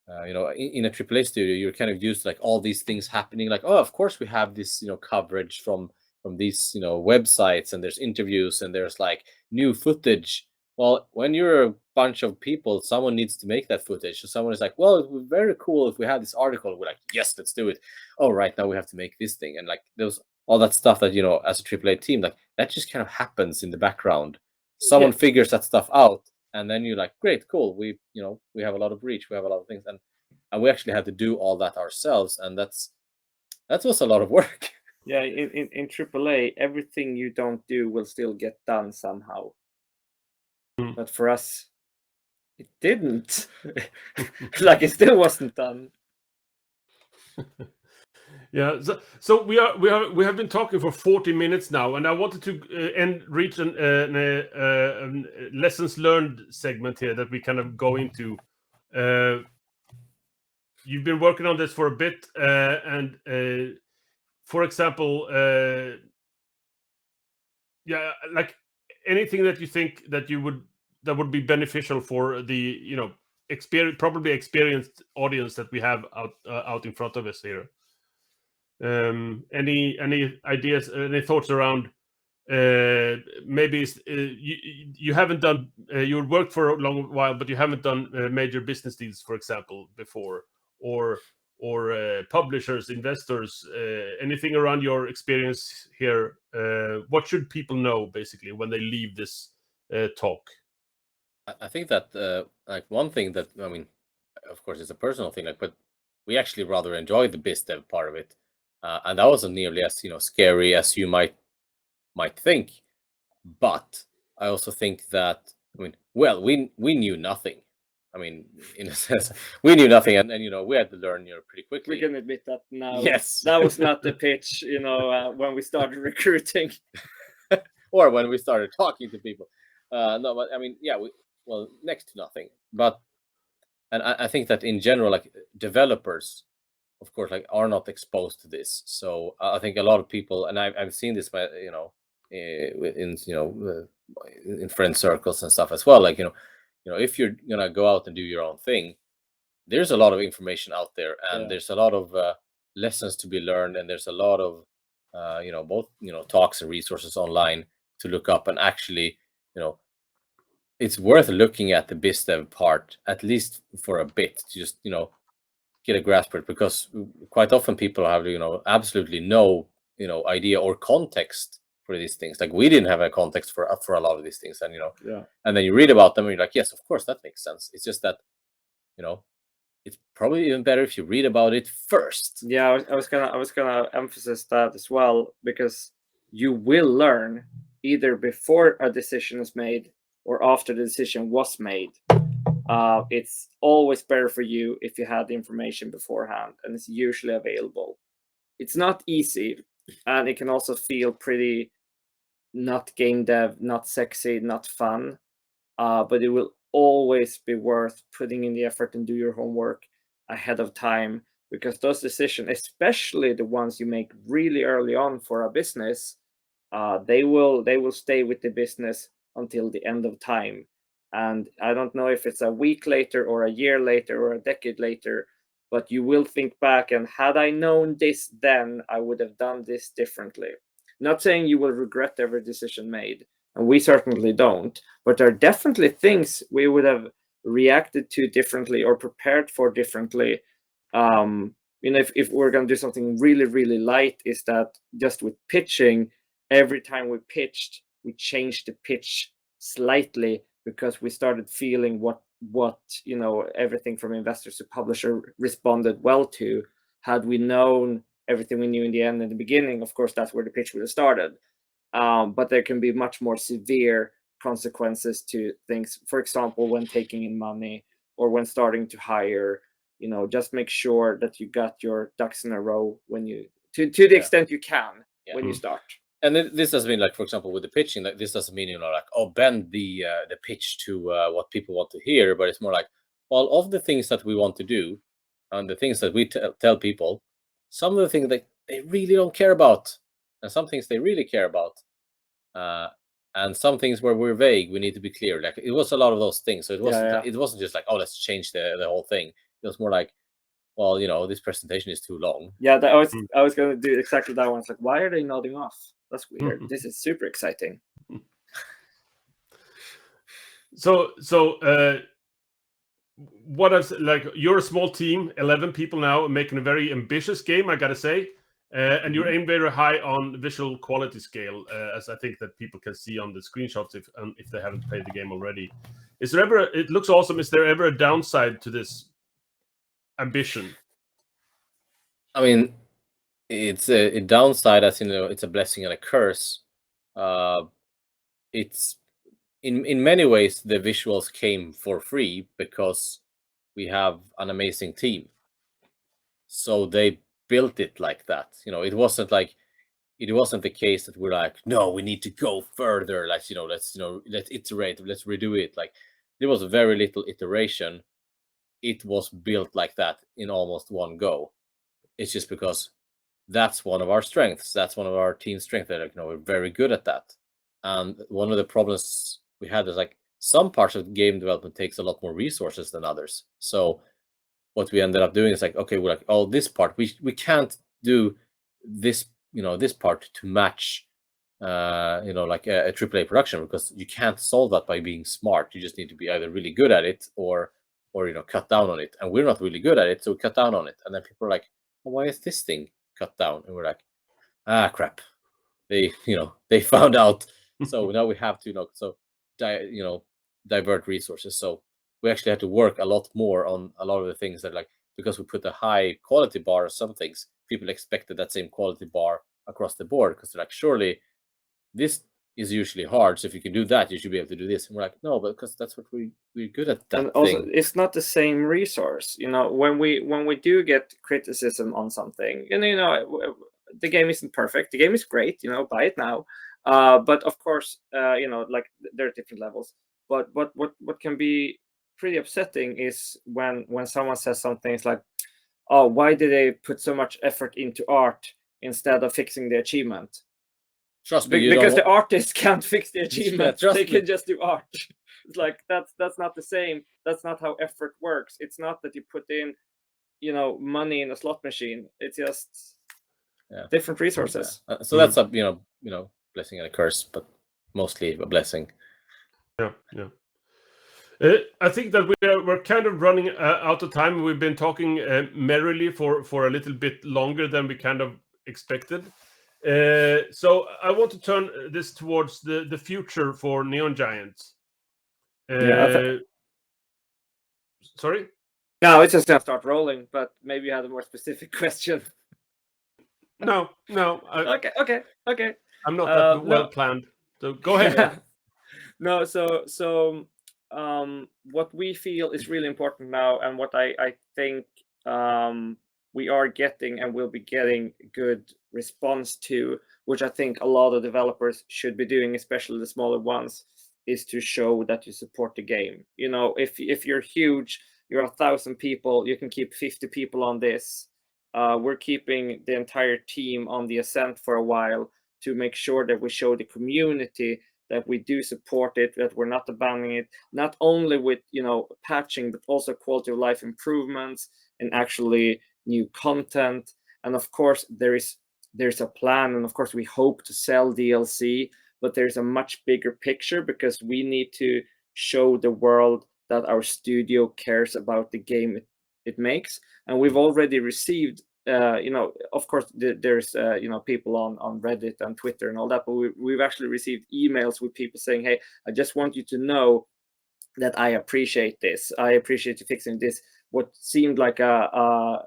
in a AAA studio, you're kind of used to like all these things happening. Like, oh, of course we have this coverage from these websites, and there's interviews, and there's like new footage. Well, when you're a bunch of people, someone needs to make that footage. So someone is like, well, it would be very cool if we had this article. We're like, yes, let's do it. Oh, right, now we have to make this thing. And like those all that stuff that as a AAA team, like that just kind of happens in the background. Someone figures that stuff out, and then you're like, great, cool. We have a lot of reach, we have a lot of things, and we actually had to do all that ourselves, and that was a lot of work. Yeah, in AAA, everything you don't do will still get done somehow. But for us, it didn't. Like it still wasn't done. Yeah, so we have been talking for 40 minutes now, and I wanted to reach a lessons learned segment here that we kind of go into. You've been working on this for a bit, and for example, like anything that you think that would be beneficial for the probably experienced audience that we have out in front of us here. Any ideas, any thoughts around maybe you haven't done you worked for a long while, but you haven't done major business deals, for example, before, or publishers, investors, anything around your experience here? What should people know basically when they leave this talk? I think that like one thing that, I mean, of course it's a personal thing, like, but we actually rather enjoy the biz dev part of it, and that wasn't nearly as scary as you might think. But I also think that, I mean, well, we knew nothing. I mean, in a sense, we knew nothing, and we had to learn pretty quickly. We can admit that now. Yes, that was not the pitch, when we started recruiting, or when we started talking to people. No, but I mean, yeah, next to nothing. But and I think that in general, like developers, of course, like are not exposed to this. So I think a lot of people, and I've seen this, in friend circles and stuff as well. Like if you're gonna go out and do your own thing, there's a lot of information out there, and there's a lot of lessons to be learned, and there's a lot of both talks and resources online to look up, and actually it's worth looking at the biz dev part at least for a bit to just get a grasp for it, because quite often people have absolutely no idea or context for these things. Like we didn't have a context for a lot of these things, and and then you read about them and you're like, yes, of course that makes sense. It's just that it's probably even better if you read about it first. Yeah, I was gonna emphasize that as well, because you will learn either before a decision is made or after the decision was made. It's always better for you if you had the information beforehand, and it's usually available. It's not easy, and it can also feel pretty not game dev, not sexy, not fun, but it will always be worth putting in the effort and do your homework ahead of time, because those decisions, especially the ones you make really early on for a business, they will stay with the business until the end of time. And I don't know if it's a week later or a year later or a decade later, but you will think back, and had I known this then, I would have done this differently. Not saying you will regret every decision made, and we certainly don't, but there are definitely things we would have reacted to differently or prepared for differently. If we're going to do something really, really light, is that just with pitching, every time we pitched, we changed the pitch slightly, because we started feeling what everything from investors to publisher responded well to. Had we known everything we knew in the end, in the beginning, of course that's where the pitch would have started. But there can be much more severe consequences to things. For example, when taking in money or when starting to hire, just make sure that you got your ducks in a row when you to the extent you can when you start. And this doesn't mean, like, for example, with the pitching, like this doesn't mean like, oh, bend the pitch to what people want to hear, but it's more like, well, of the things that we want to do and the things that we tell people, some of the things that they really don't care about, and some things they really care about, and some things where we're vague, we need to be clear. Like it was a lot of those things. So it wasn't it wasn't just like, oh, let's change the whole thing. It was more like, well, you know, this presentation is too long. Yeah, I was going to do exactly that one. It's like, why are they nodding off? That's weird. This is super exciting. So what else? Like, you're a small team, 11 people now, making a very ambitious game, I gotta say, and you're aimed very high on visual quality scale, as I think that people can see on the screenshots if they haven't played the game already. Is there ever? It looks awesome. Is there ever a downside to this ambition? I mean, it's a downside, as you know, it's a blessing and a curse. It's in many ways the visuals came for free because we have an amazing team, so they built it like that. You know, it wasn't the case that we're like, no, we need to go further. Let's iterate, let's redo it. Like, there was very little iteration. It was built like that in almost one go. It's just because that's one of our strengths. That's one of our team's strengths. That, like, you know, we're very good at that. And one of the problems we had is, like, some parts of game development takes a lot more resources than others. So what we ended up doing is like, okay, we're like, oh, this part we can't do this, you know, this part to match, you know, like a AAA production, because you can't solve that by being smart. You just need to be either really good at it or you know, cut down on it. And we're not really good at it, so we cut down on it. And then people are like, well, why is this thing cut down? And we're like, ah, crap. They found out. So now we have to, you know, divert resources. So we actually had to work a lot more on a lot of the things that, like, because we put a high quality bar on some things, people expected that same quality bar across the board, because they're like, surely this is usually hard, so if you can do that, you should be able to do this. And we're like, no, but because that's what we're good at. That and also, thing. It's not the same resource. You know, when we do get criticism on something, and you know, the game isn't perfect. The game is great. You know, buy it now. But of course, you know, like, there are different levels. But what can be pretty upsetting is when someone says something. It's like, oh, why did they put so much effort into art instead of fixing the achievement? Trust me, because the artist can't fix the achievement. Yeah, they can just do art. It's like, that's not the same. That's not how effort works. It's not that you put in, you know, money in a slot machine. It's just different resources. So that's a you know blessing and a curse, but mostly a blessing. Yeah. I think that we're kind of running out of time. We've been talking merrily for a little bit longer than we kind of expected. So I want to turn this towards the future for Neon Giants. Sorry? No, it's just gonna start rolling, but maybe you had a more specific question. No. Okay. I'm not that well planned. So go ahead. No, so what we feel is really important now, and what I think we are getting and will be getting good response to, which I think a lot of developers should be doing, especially the smaller ones, is to show that you support the game. You know, if you're huge, you're 1,000 people, you can keep 50 people on this. We're keeping the entire team on the Ascent for a while to make sure that we show the community that we do support it, that we're not abandoning it, not only with, you know, patching, but also quality of life improvements and actually new content. And of course, there's a plan, and of course we hope to sell DLC, but there's a much bigger picture, because we need to show the world that our studio cares about the game it makes. And we've already received, you know, of course there's you know, people on Reddit and Twitter and all that, but we've actually received emails with people saying, hey, I just want you to know that I appreciate this. I appreciate you fixing this. What seemed like a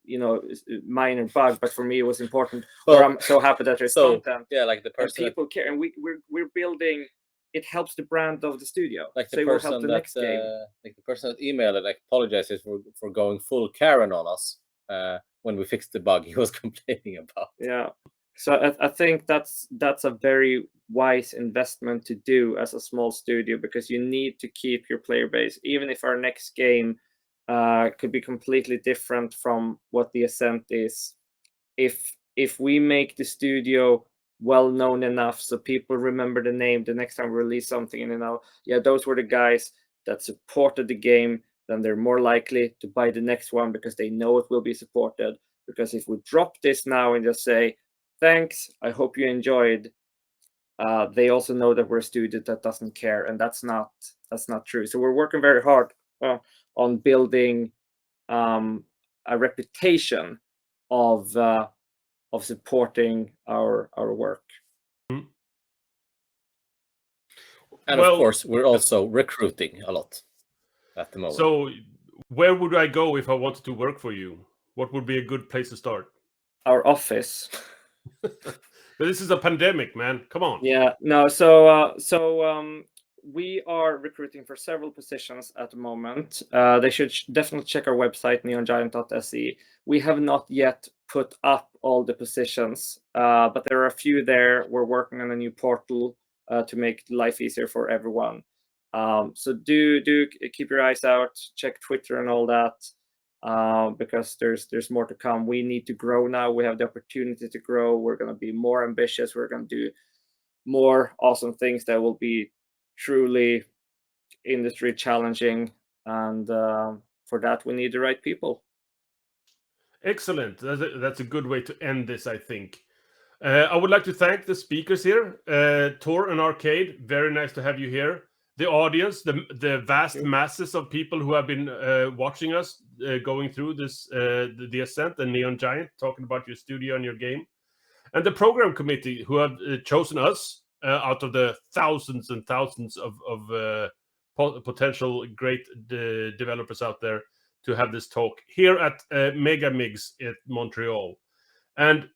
you know, minor bug, but for me it was important. Or I'm so happy that there's content. Yeah, like the person, people care, and we're building. It helps the brand of the studio. Like the so person will help the that, next game. like the person that emailed it, like, apologizes for going full Karen on us when we fixed the bug he was complaining about. Yeah. So I think that's a very wise investment to do as a small studio, because you need to keep your player base, even if our next game could be completely different from what the Ascent is. if we make the studio well known enough so people remember the name the next time we release something, and yeah, those were the guys that supported the game, then they're more likely to buy the next one because they know it will be supported. Because if we drop this now and just say thanks, I hope you enjoyed, they also know that we're a studio that doesn't care, and that's not true. So we're working very hard on building a reputation of supporting our work. And of course, we're also recruiting a lot at the moment. So where would I go if I wanted to work for you? What would be a good place to start? Our office. But this is a pandemic, man. Come on. Yeah, no. So we are recruiting for several positions at the moment. They should definitely check our website, neongiant.se. We have not yet put up all the positions, but there are a few there. We're working on a new portal to make life easier for everyone. So do keep your eyes out, check Twitter and all that, because there's more to come. We need to grow now. We have the opportunity to grow. We're going to be more ambitious. We're going to do more awesome things that will be truly industry challenging, and for that we need the right people. Excellent. That's a good way to end this, I think. I would like to thank the speakers here, Tor and Arcade. Very nice to have you here. The audience, the vast masses of people who have been watching us going through this, the Ascent and Neon Giant, talking about your studio and your game, and the program committee who have chosen us out of the thousands and thousands of potential great developers out there to have this talk here at MEGAMIGS at Montreal. And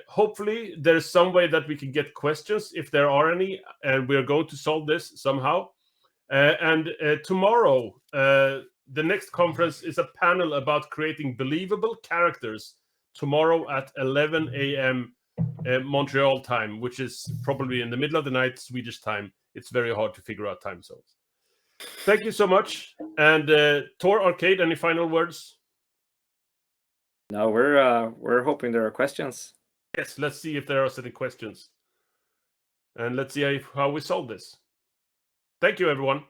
hopefully there's some way that we can get questions if there are any, and we're going to solve this somehow. And tomorrow, the next conference is a panel about creating believable characters tomorrow at 11 a.m. Montreal time, which is probably in the middle of the night Swedish time. It's very hard to figure out time zones. Thank you so much. And Tor, Arcade, any final words? No, we're hoping there are questions. Yes, let's see if there are any questions. And let's see how we solve this. Thank you, everyone.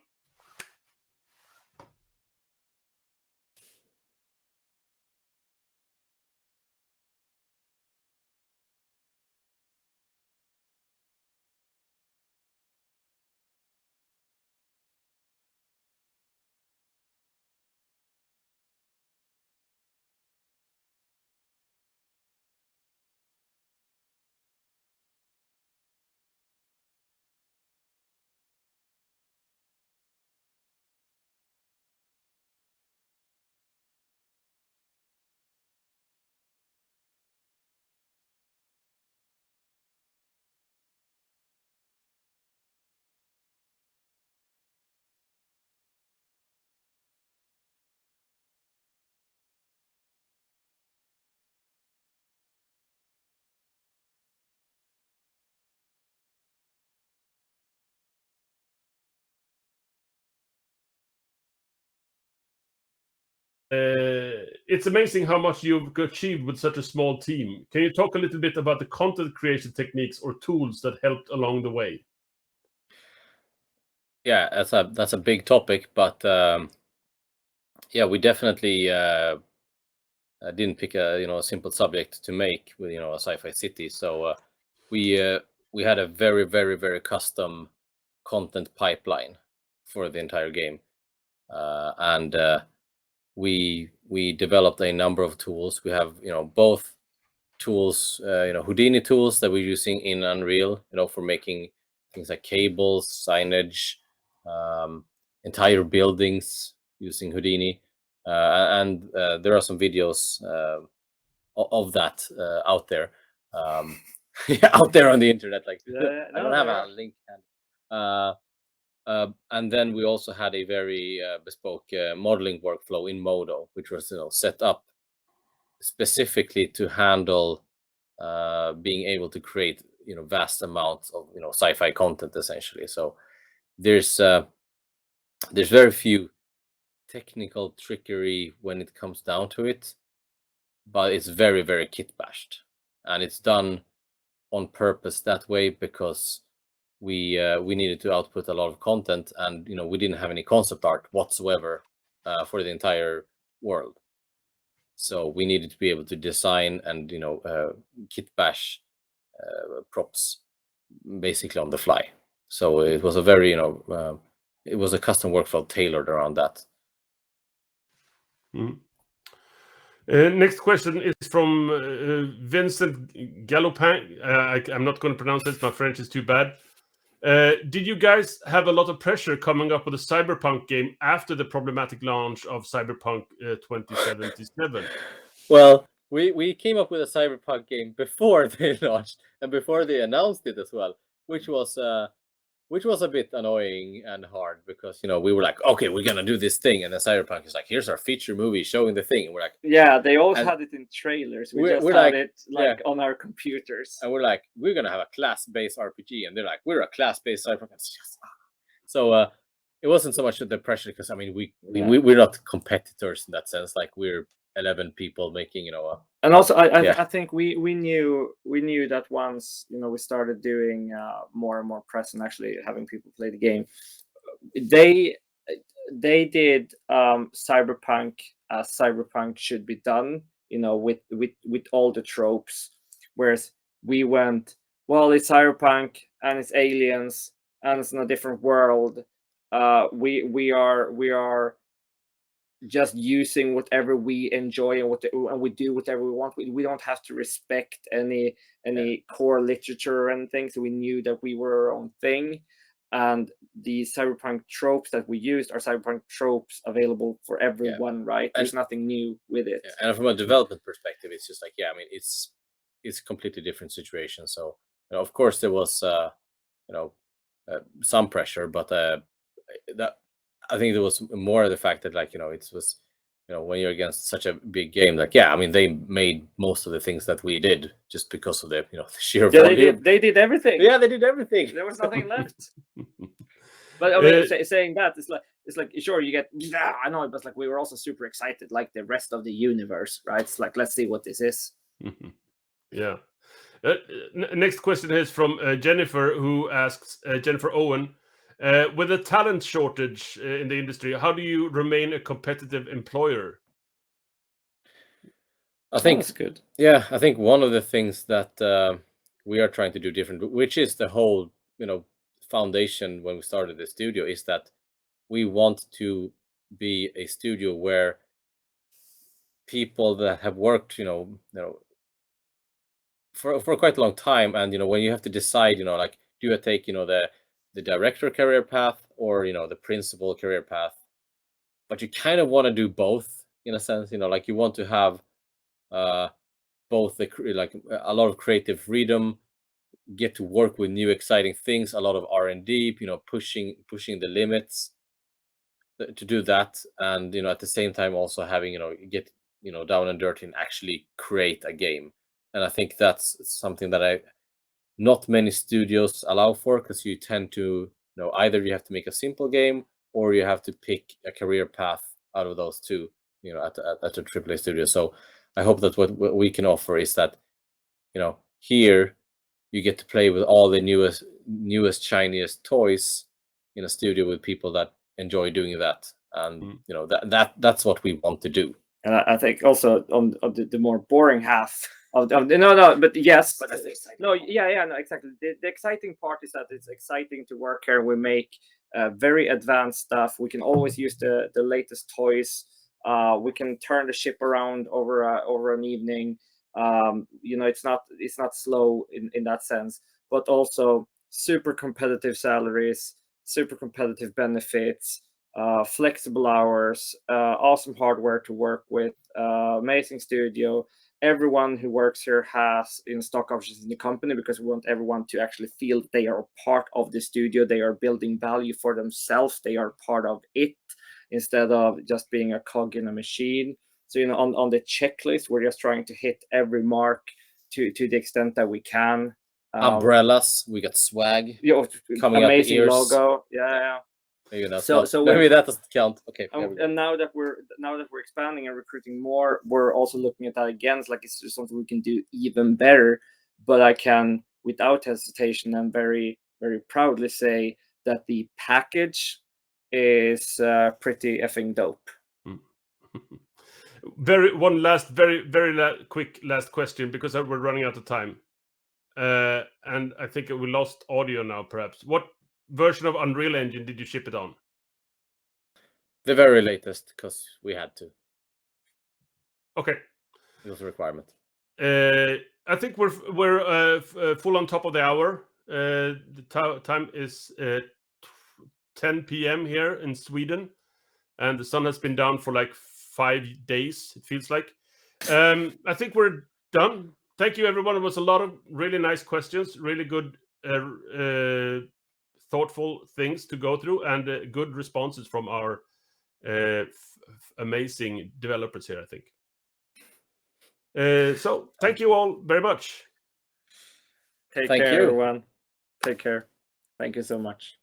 It's amazing how much you've achieved with such a small team. Can you talk a little bit about the content creation techniques or tools that helped along the way? Yeah, that's a big topic, but yeah, we definitely didn't pick a simple subject to make with a sci-fi city. So we had a very custom content pipeline for the entire game, and we developed a number of tools. We have both tools, Houdini tools that we're using in Unreal, for making things like cables, signage, entire buildings using Houdini, and there are some videos of that out there, out there on the internet. Like I don't have a link. And then we also had a very bespoke modeling workflow in Modo, which was set up specifically to handle being able to create vast amounts of sci-fi content, essentially. So there's very few technical trickery when it comes down to it, but it's very kit bashed. and it's done on purpose that way because we needed to output a lot of content, and we didn't have any concept art whatsoever for the entire world. So we needed to be able to design and kit bash props basically on the fly. So it was a very it was a custom workflow tailored around that. Next question is from Vincent Galopin. I'm not going to pronounce this. My French is too bad. Did you guys have a lot of pressure coming up with a Cyberpunk game after the problematic launch of Cyberpunk 2077? Well, we came up with a Cyberpunk game before they launched and before they announced it as well, which was a bit annoying and hard because we were like, okay, we're gonna do this thing, and then Cyberpunk is like, here's our feature movie showing the thing, and we're like, yeah, they always had it in trailers. We just had it on our computers, and we're like, we're gonna have a class-based RPG, and they're like, we're a class-based Cyberpunk. So it wasn't so much the pressure because we're not competitors in that sense. Like we're 11 people making and also I think we knew that once we started doing more and more press and actually having people play the game, they did Cyberpunk as Cyberpunk should be done, with all the tropes, whereas we went, well, it's Cyberpunk and it's aliens and it's in a different world. We are just using whatever we enjoy and we do whatever we want. We don't have to respect any core literature or anything. So we knew that we were our own thing, and the Cyberpunk tropes that we used are Cyberpunk tropes available for everyone, right? There's nothing new with it. And from a development perspective, it's just like, it's a completely different situation. So of course there was some pressure, but that I think there was more the fact that it was when you're against such a big game, they made most of the things that we did just because of the the sheer volume. They did everything. Yeah, they did everything. There was nothing left. But I mean, saying that, it's like sure you get I know, but we were also super excited, like the rest of the universe, right? It's like, let's see what this is. Yeah. Next question is from Jennifer, who asks, Jennifer Owen, with a talent shortage in the industry, how do you remain a competitive employer? I think that's good. Yeah, I think one of the things that we are trying to do different, which is the whole foundation when we started the studio, is that we want to be a studio where people that have worked for quite a long time, and when you have to decide do I take the director career path or the principal career path, but you kind of want to do both in a sense, you want to have both a lot of creative freedom, get to work with new exciting things, a lot of R&D, pushing the limits to do that, and at the same time also having get down and dirty and actually create a game. And I think that's something that not many studios allow for, because you tend to either you have to make a simple game or you have to pick a career path out of those two at a AAA studio. So I hope that what we can offer is that here you get to play with all the newest shiniest toys in a studio with people that enjoy doing that, and that's what we want to do. And I think also on the more boring half of but yes, but exactly. The exciting part is that it's exciting to work here. We make very advanced stuff. We can always use the latest toys. We can turn the ship around over an evening. It's not slow in that sense, but also super competitive salaries, super competitive benefits, flexible hours, awesome hardware to work with, amazing studio. Everyone who works here has stock options in the company, because we want everyone to actually feel they are part of the studio. They are building value for themselves. They are part of it, instead of just being a cog in a machine. So on the checklist, we're just trying to hit every mark to the extent that we can. Umbrellas, we got swag coming amazing up the ears. Logo, yeah. Maybe that's So- not, so maybe when- that doesn't count. Okay. there we go. And now that we're expanding and recruiting more, we're also looking at that again. It's like, is there something we can do even better? But I can, without hesitation and very, very proudly say that the package is pretty effing dope. One last, very quick last question, because we're running out of time. And I think we lost audio now, perhaps. What version of Unreal Engine did you ship it on? The very latest, because we had to. Okay. It was a requirement. I think we're full on top of the hour. The time is 10 p.m. here in Sweden, and the sun has been down for like 5 days, it feels like. I think we're done. Thank you, everyone. It was a lot of really nice questions, really good, thoughtful things to go through, and good responses from our amazing developers here, I think. So thank you all very much. Take Thank care, you. everyone. Take care. Thank you so much.